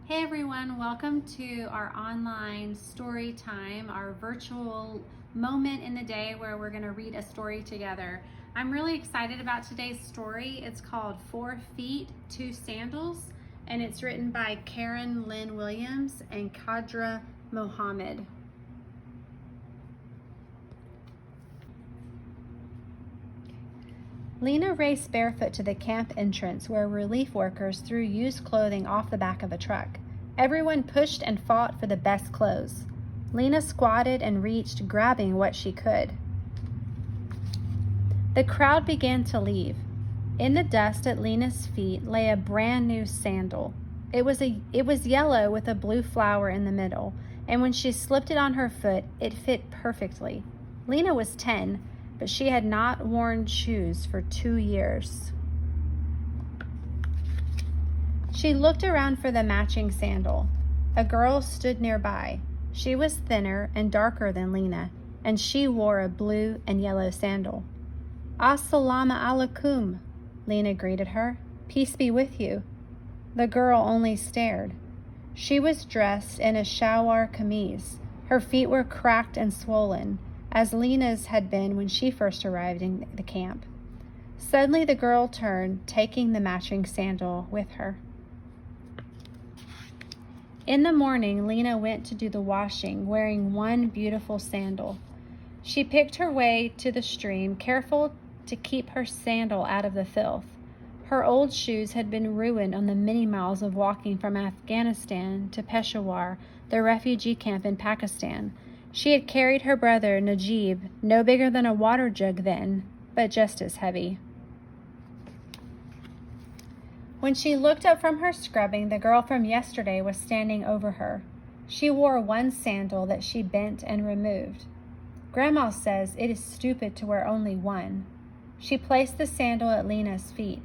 Hey everyone, welcome to our online story time, our virtual moment in the day where we're going to read a story together. I'm really excited about today's story. It's called 4 Feet, 2 Sandals, and it's written by Karen Lynn Williams and Kadra Mohammed. Lena raced barefoot to the camp entrance where relief workers threw used clothing off the back of a truck. Everyone pushed and fought for the best clothes. Lena squatted and reached, grabbing what she could. The crowd began to leave. In the dust at Lena's feet lay a brand new sandal. It was yellow with a blue flower in the middle, and when she slipped it on her foot, it fit perfectly. Lena was 10. But she had not worn shoes for 2 years. She looked around for the matching sandal. A girl stood nearby. She was thinner and darker than Lena, and she wore a blue and yellow sandal. "Assalamu alaikum," Lena greeted her. "Peace be with you." The girl only stared. She was dressed in a shalwar kameez. Her feet were cracked and swollen, as Lena's had been when she first arrived in the camp. Suddenly the girl turned, taking the matching sandal with her. In the morning, Lena went to do the washing, wearing one beautiful sandal. She picked her way to the stream, careful to keep her sandal out of the filth. Her old shoes had been ruined on the many miles of walking from Afghanistan to Peshawar, the refugee camp in Pakistan. She had carried her brother, Najib, no bigger than a water jug then, but just as heavy. When she looked up from her scrubbing, the girl from yesterday was standing over her. She wore one sandal that she bent and removed. "Grandma says it is stupid to wear only one." She placed the sandal at Lena's feet.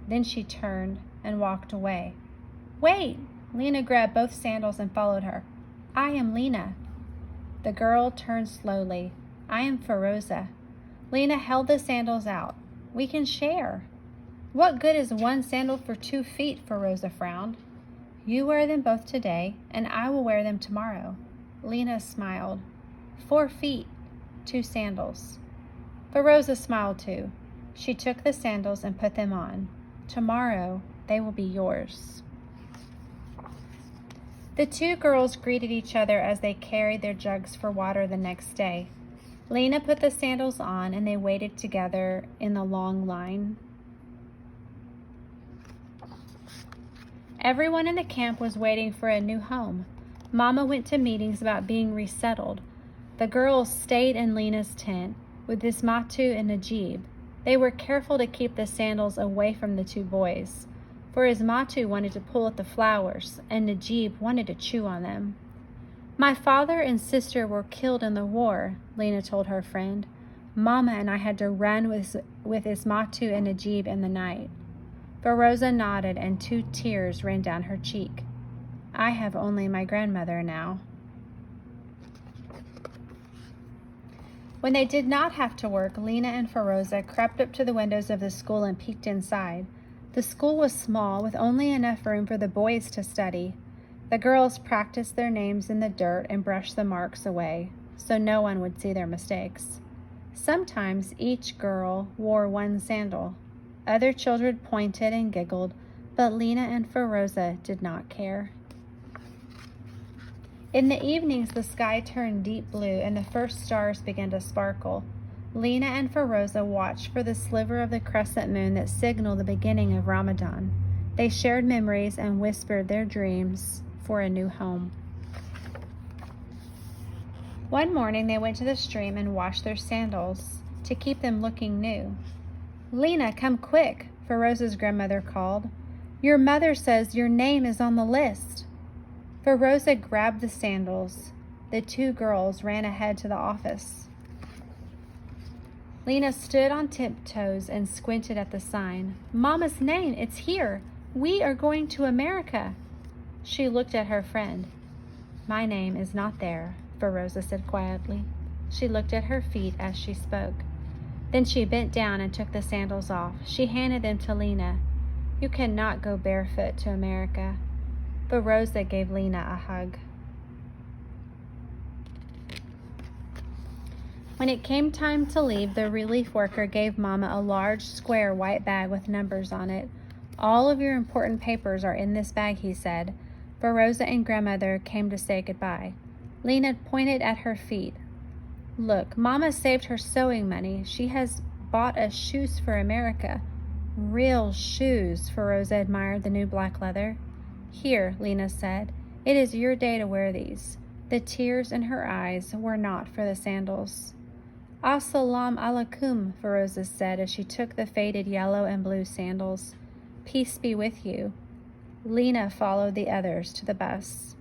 Then she turned and walked away. "Wait!" Lena grabbed both sandals and followed her. "I am Lena." The girl turned slowly. "I am Feroza." Lena held the sandals out. "We can share." "What good is one sandal for 2 feet?" Feroza frowned. "You wear them both today, and I will wear them tomorrow." Lena smiled. 4 feet, 2 sandals. Feroza smiled too. She took the sandals and put them on. "Tomorrow, they will be yours." The 2 girls greeted each other as they carried their jugs for water the next day. Lena put the sandals on and they waited together in the long line. Everyone in the camp was waiting for a new home. Mama went to meetings about being resettled. The girls stayed in Lena's tent with Ismatu and Najib. They were careful to keep the sandals away from the 2 boys. For Ismatu wanted to pull at the flowers, and Najib wanted to chew on them. "My father and sister were killed in the war," Lena told her friend. "Mama and I had to run with Ismatu and Najib in the night." Feroza nodded, and 2 tears ran down her cheek. "I have only my grandmother now." When they did not have to work, Lena and Feroza crept up to the windows of the school and peeked inside. The school was small, with only enough room for the boys to study. The girls practiced their names in the dirt and brushed the marks away, so no one would see their mistakes. Sometimes each girl wore one sandal. Other children pointed and giggled, but Lena and Feroza did not care. In the evenings, the sky turned deep blue and the first stars began to sparkle. Lena and Feroza watched for the sliver of the crescent moon that signaled the beginning of Ramadan. They shared memories and whispered their dreams for a new home. One morning, they went to the stream and washed their sandals to keep them looking new. "Lena, come quick," Feroza's grandmother called. "Your mother says your name is on the list." Feroza grabbed the sandals. The 2 girls ran ahead to the office. Lena stood on tiptoes and squinted at the sign. "Mama's name, it's here. We are going to America." She looked at her friend. "My name is not there," Feroza said quietly. She looked at her feet as she spoke. Then she bent down and took the sandals off. She handed them to Lena. "You cannot go barefoot to America." but Rosa gave Lena a hug. When it came time to leave, the relief worker gave Mama a large, square white bag with numbers on it. "All of your important papers are in this bag," he said, for Rosa and Grandmother came to say goodbye. Lena pointed at her feet. "Look, Mama saved her sewing money. She has bought us shoes for America." "Real shoes," for Rosa admired the new black leather. "Here," Lena said, "it is your day to wear these." The tears in her eyes were not for the sandals. "Assalamu alaikum," Feroza said as she took the faded yellow and blue sandals. "Peace be with you." Lena followed the others to the bus.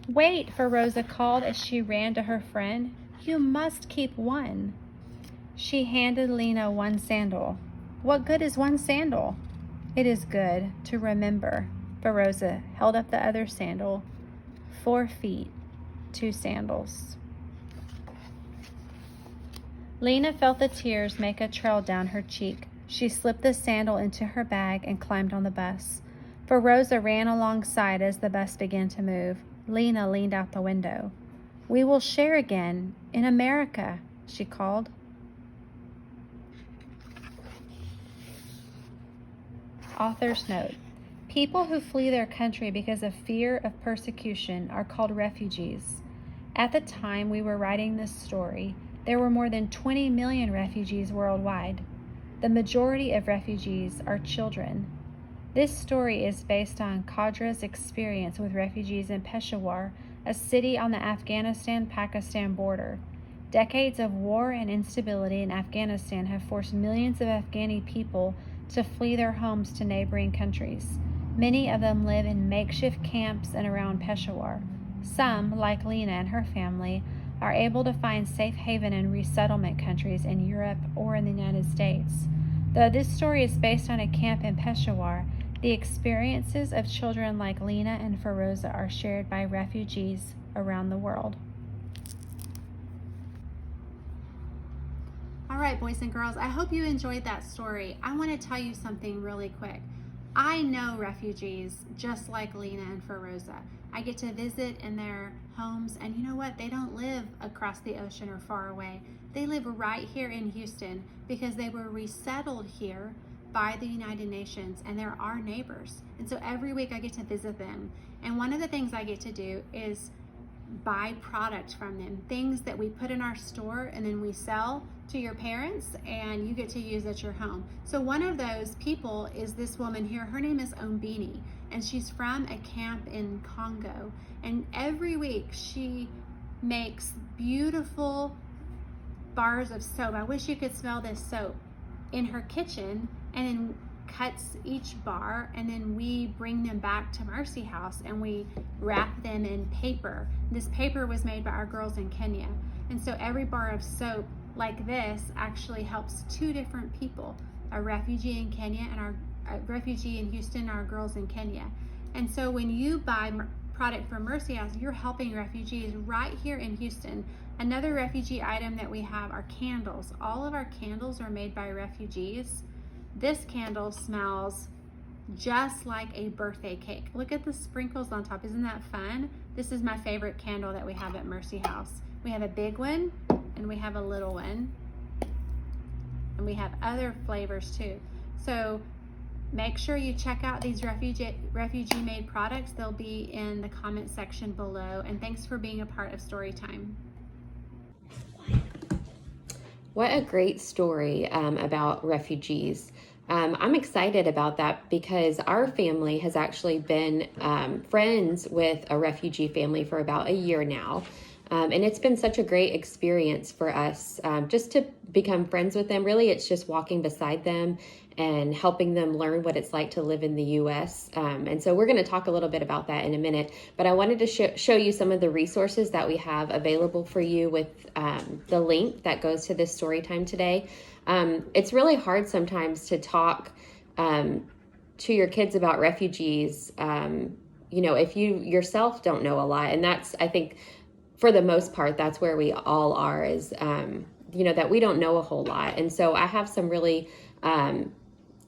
"Wait," Feroza called as she ran to her friend. "You must keep one." She handed Lena one sandal. "What good is one sandal?" "It is good to remember." Feroza held up the other sandal. 4 feet, 2 sandals. Lena felt the tears make a trail down her cheek. She slipped the sandal into her bag and climbed on the bus. Feroza ran alongside as the bus began to move. Lena leaned out the window. "We will share again in America," she called. Author's note: people who flee their country because of fear of persecution are called refugees. At the time we were writing this story, there were more than 20 million refugees worldwide. The majority of refugees are children. This story is based on Qadra's experience with refugees in Peshawar, a city on the Afghanistan-Pakistan border. Decades of war and instability in Afghanistan have forced millions of Afghani people to flee their homes to neighboring countries. Many of them live in makeshift camps and around Peshawar. Some, like Lena and her family, are able to find safe haven in resettlement countries in Europe or in the United States. Though this story is based on a camp in Peshawar, the experiences of children like Lena and Feroza are shared by refugees around the world. All right, boys and girls, I hope you enjoyed that story. I want to tell you something really quick. I know refugees just like Lena and Feroza. I get to visit in their homes, and you know what? They don't live across the ocean or far away. They live right here in Houston because they were resettled here by the United Nations, and they're our neighbors. And so every week I get to visit them. And one of the things I get to do is buy product from them, things that we put in our store and then we sell to your parents and you get to use at your home. So one of those people is this woman here. Her name is Ombini, and she's from a camp in Congo. And every week she makes beautiful bars of soap. I wish you could smell this soap in her kitchen, and then cuts each bar, and then we bring them back to Mercy House and we wrap them in paper. This paper was made by our girls in Kenya. And so every bar of soap like this actually helps 2 different people, a refugee in Kenya and a refugee in Houston, our girls in Kenya. And so when you buy product from Mercy House, you're helping refugees right here in Houston. Another refugee item that we have are candles. All of our candles are made by refugees. This candle smells just like a birthday cake. Look at the sprinkles on top. Isn't that fun? This is my favorite candle that we have at Mercy House. We have a big one and we have a little one. And we have other flavors too. So make sure you check out these refugee made products. They'll be in the comment section below. And thanks for being a part of Storytime. What a great story about refugees. I'm excited about that because our family has actually been friends with a refugee family for about a year now. And it's been such a great experience for us just to become friends with them. Really, it's just walking beside them and helping them learn what it's like to live in the U.S. And so we're going to talk a little bit about that in a minute. But I wanted to show you some of the resources that we have available for you with the link that goes to this story time today. It's really hard sometimes to talk to your kids about refugees, if you yourself don't know a lot. And that's, I think, for the most part, that's where we all are is, that we don't know a whole lot. And so I have some really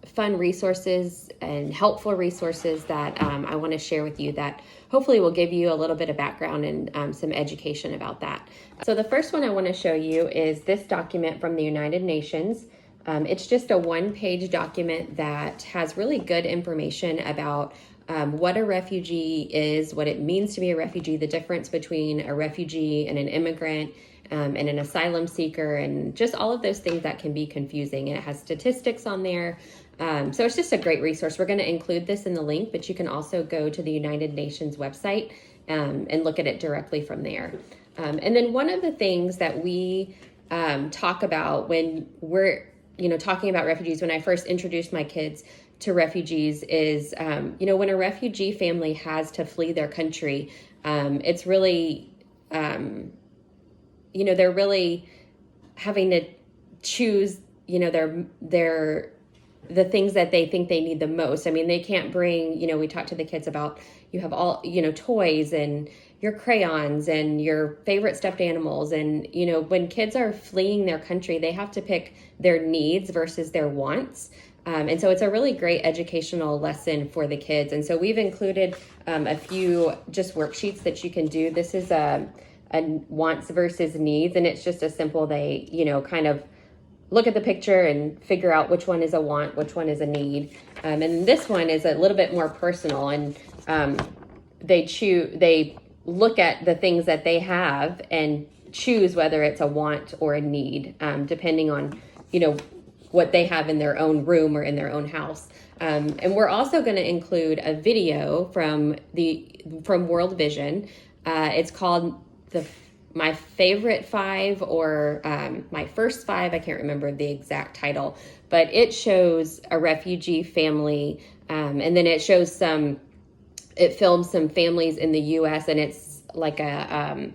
fun resources and helpful resources that I want to share with you that hopefully will give you a little bit of background and some education about that. So the first one I want to show you is this document from the United Nations. It's just a one-page document that has really good information about what a refugee is, what it means to be a refugee, the difference between a refugee and an immigrant, and an asylum seeker, and just all of those things that can be confusing. And it has statistics on there. So it's just a great resource. We're going to include this in the link, but you can also go to the United Nations website and look at it directly from there. And then one of the things that we talk about when we're talking about refugees, when I first introduced my kids to refugees, is when a refugee family has to flee their country, it's really they're really having to choose the things that they think they need the most. I mean, they can't bring, we talk to the kids about, you have all, toys and your crayons and your favorite stuffed animals. And, when kids are fleeing their country, they have to pick their needs versus their wants. And so it's a really great educational lesson for the kids. And so we've included a few just worksheets that you can do. This is a wants versus needs. And it's just a simple, they, kind of look at the picture and figure out which one is a want, which one is a need. And this one is a little bit more personal, and they look at the things that they have and choose whether it's a want or a need, depending on, what they have in their own room or in their own house. And we're also going to include a video from World Vision. It's called my favorite five, or my first five. I can't remember the exact title, but it shows a refugee family, and then it films some families in the U.S., and it's like a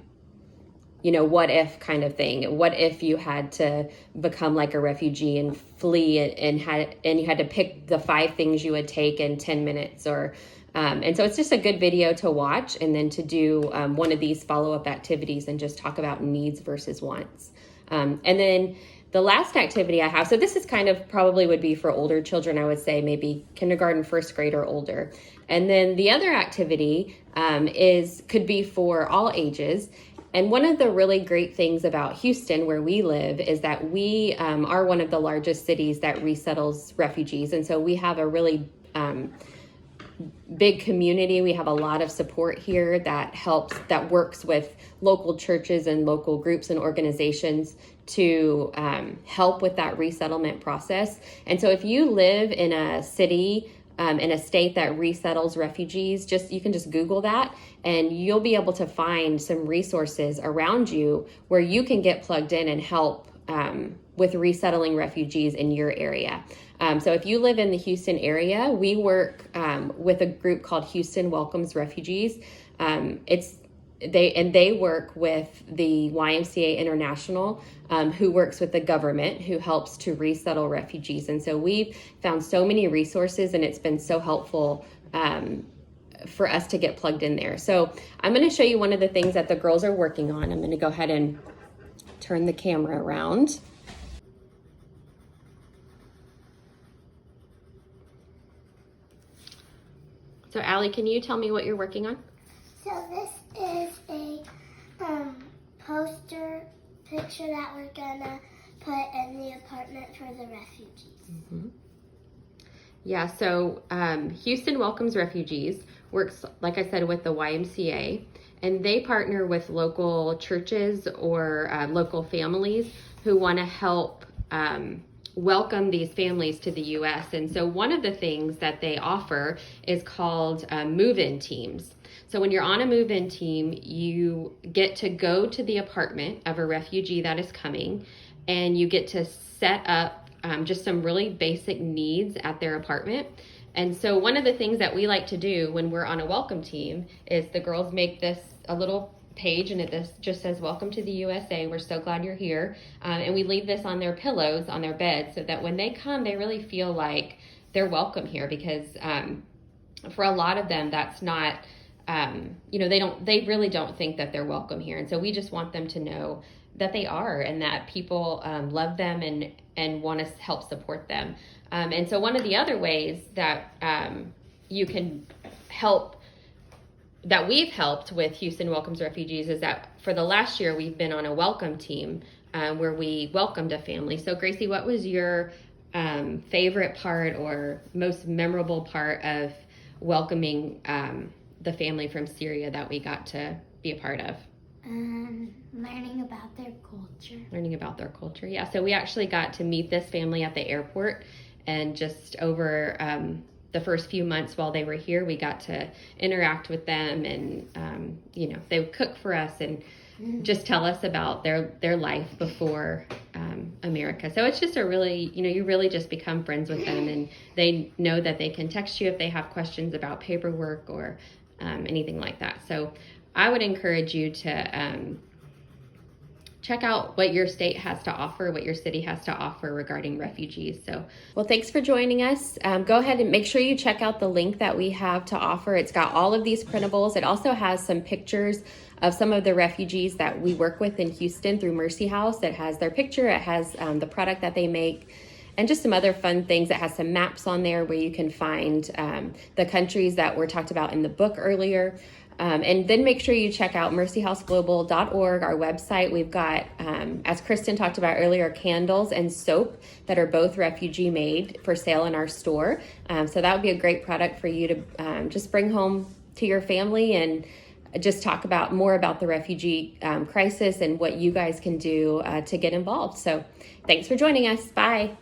what if kind of thing. What if you had to become like a refugee and flee and you had to pick the 5 things you would take in 10 minutes, or and so it's just a good video to watch, and then to do one of these follow-up activities and just talk about needs versus wants. And then the last activity I have, so this is kind of probably would be for older children, I would say maybe kindergarten, first grade, or older. And then the other activity could be for all ages. And one of the really great things about Houston, where we live, is that we are one of the largest cities that resettles refugees. And so we have a really big community. We have a lot of support here that works with local churches and local groups and organizations to help with that resettlement process. And so if you live in a city, in a state that resettles refugees, you can just Google that, and you'll be able to find some resources around you where you can get plugged in and help with resettling refugees in your area. So if you live in the Houston area, we work with a group called Houston Welcomes Refugees. They work with the YMCA International, who works with the government, who helps to resettle refugees. And so we've found so many resources, and it's been so helpful for us to get plugged in there. So I'm going to show you one of the things that the girls are working on. I'm going to go ahead and turn the camera around. So Allie, can you tell me what you're working on? So this is a poster picture that we're gonna put in the apartment for the refugees. Mm-hmm. Yeah, so Houston Welcomes Refugees works, like I said, with the YMCA, and they partner with local churches or local families who want to help welcome these families to the U.S. And so one of the things that they offer is called move-in teams. So when you're on a move-in team, you get to go to the apartment of a refugee that is coming, and you get to set up just some really basic needs at their apartment. And so one of the things that we like to do when we're on a welcome team is the girls make a little page, and it just says, "Welcome to the USA. We're so glad you're here." And we leave this on their pillows, on their bed, so that when they come, they really feel like they're welcome here, because for a lot of them, that's not, they really don't think that they're welcome here. And so we just want them to know that they are, and that people love them and want to help support them. And so one of the other ways that you can help, that we've helped with Houston Welcomes Refugees, is that for the last year we've been on a welcome team where we welcomed a family. So Gracie, what was your favorite part or most memorable part of welcoming the family from Syria that we got to be a part of? Learning about their culture. Learning about their culture, yeah. So we actually got to meet this family at the airport, and just over the first few months while they were here, we got to interact with them, and they would cook for us and just tell us about their life before America. So it's just a really, you really just become friends with them, and they know that they can text you if they have questions about paperwork or anything like that. So I would encourage you to check out what your state has to offer, what your city has to offer regarding refugees. So, well, thanks for joining us. Go ahead and make sure you check out the link that we have to offer. It's got all of these printables. It also has some pictures of some of the refugees that we work with in Houston through Mercy House. It has their picture, it has the product that they make, and just some other fun things. It has some maps on there where you can find the countries that were talked about in the book earlier. And then make sure you check out mercyhouseglobal.org, our website. We've got, as Kristen talked about earlier, candles and soap that are both refugee made for sale in our store. So that would be a great product for you to just bring home to your family and just talk about more about the refugee crisis and what you guys can do to get involved. So thanks for joining us. Bye.